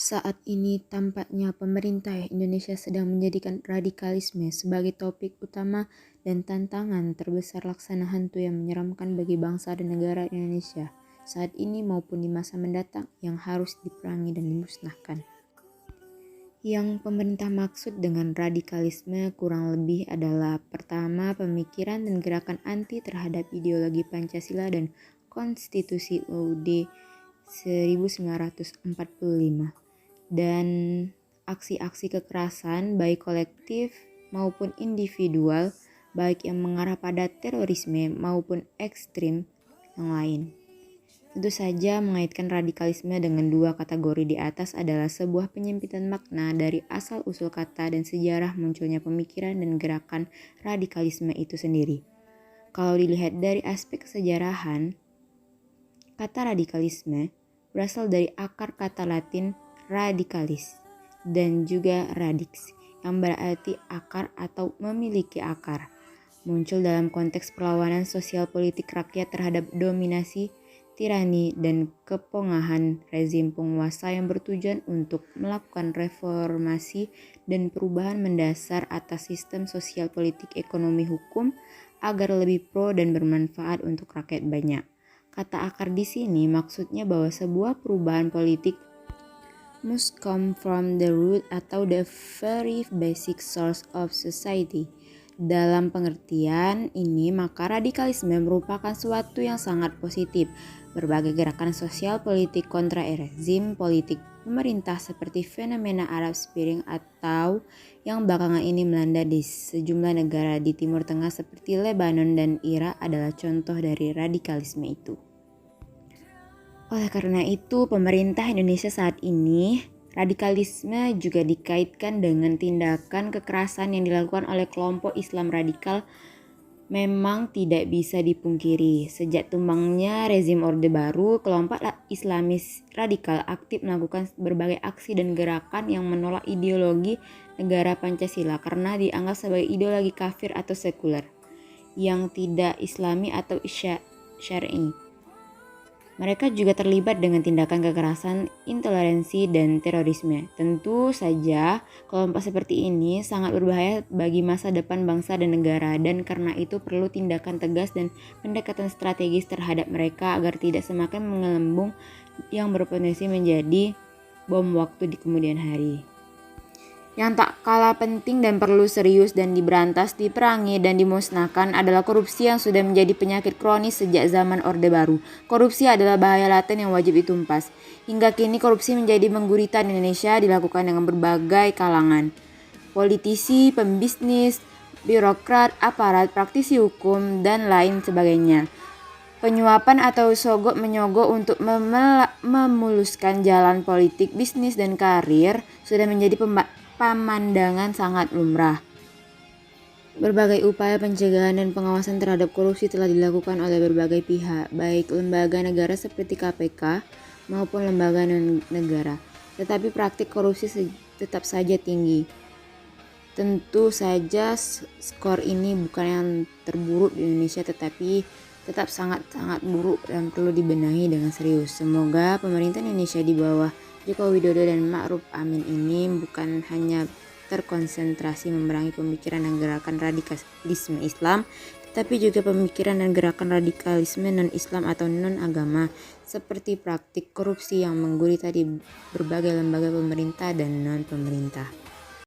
Saat ini tampaknya pemerintah Indonesia sedang menjadikan radikalisme sebagai topik utama dan tantangan terbesar laksana hantu yang menyeramkan bagi bangsa dan negara Indonesia saat ini maupun di masa mendatang yang harus diperangi dan dimusnahkan. Yang pemerintah maksud dengan radikalisme kurang lebih adalah pertama, pemikiran dan gerakan anti terhadap ideologi Pancasila dan Konstitusi UUD 1945. Dan aksi-aksi kekerasan baik kolektif maupun individual, baik yang mengarah pada terorisme maupun ekstrim yang lain. Tentu saja mengaitkan radikalisme dengan dua kategori di atas adalah sebuah penyempitan makna dari asal-usul kata dan sejarah munculnya pemikiran dan gerakan radikalisme itu sendiri. Kalau dilihat dari aspek kesejarahan, kata radikalisme berasal dari akar kata Latin radikalis dan juga radix yang berarti akar atau memiliki akar. Muncul dalam konteks perlawanan sosial politik rakyat terhadap dominasi, tirani, dan kepongahan rezim penguasa yang bertujuan untuk melakukan reformasi dan perubahan mendasar atas sistem sosial politik ekonomi hukum agar lebih pro dan bermanfaat untuk rakyat banyak. Kata akar di sini maksudnya bahwa sebuah perubahan politik must come from the root atau the very basic source of society. Dalam pengertian ini, maka radikalisme merupakan sesuatu yang sangat positif. Berbagai gerakan sosial politik kontra rezim politik pemerintah seperti fenomena Arab Spring atau yang belakangan ini melanda di sejumlah negara di Timur Tengah seperti Lebanon dan Irak adalah contoh dari radikalisme itu. Oleh karena itu, pemerintah Indonesia saat ini, radikalisme juga dikaitkan dengan tindakan kekerasan yang dilakukan oleh kelompok Islam radikal memang tidak bisa dipungkiri. Sejak tumbangnya rezim Orde Baru, kelompok Islamis radikal aktif melakukan berbagai aksi dan gerakan yang menolak ideologi negara Pancasila karena dianggap sebagai ideologi kafir atau sekuler, yang tidak islami atau syar'i. Mereka juga terlibat dengan tindakan kekerasan, intoleransi, dan terorisme. Tentu saja, kelompok seperti ini sangat berbahaya bagi masa depan bangsa dan negara, dan karena itu perlu tindakan tegas dan pendekatan strategis terhadap mereka agar tidak semakin menggelembung yang berpotensi menjadi bom waktu di kemudian hari. Yang tak kalah penting dan perlu serius dan diberantas, diperangi, dan dimusnahkan adalah korupsi yang sudah menjadi penyakit kronis sejak zaman Orde Baru. Korupsi adalah bahaya laten yang wajib ditumpas. Hingga kini korupsi menjadi menggurita di Indonesia dilakukan dengan berbagai kalangan. Politisi, pembisnis, birokrat, aparat, praktisi hukum, dan lain sebagainya. Penyuapan atau sogok menyogok untuk memuluskan jalan politik, bisnis, dan karir sudah menjadi pemandangan sangat lumrah. Berbagai upaya pencegahan dan pengawasan terhadap korupsi telah dilakukan oleh berbagai pihak, baik lembaga negara seperti KPK maupun lembaga non-negara. Tetapi praktik korupsi tetap saja tinggi. Tentu saja skor ini bukan yang terburuk di Indonesia, tetapi tetap sangat-sangat buruk dan perlu dibenahi dengan serius. Semoga pemerintah Indonesia di bawah Joko Widodo dan Ma'ruf Amin ini bukan hanya terkonsentrasi memerangi pemikiran dan gerakan radikalisme Islam, tetapi juga pemikiran dan gerakan radikalisme non-Islam atau non-agama, seperti praktik korupsi yang menggurita di berbagai lembaga pemerintah dan non-pemerintah.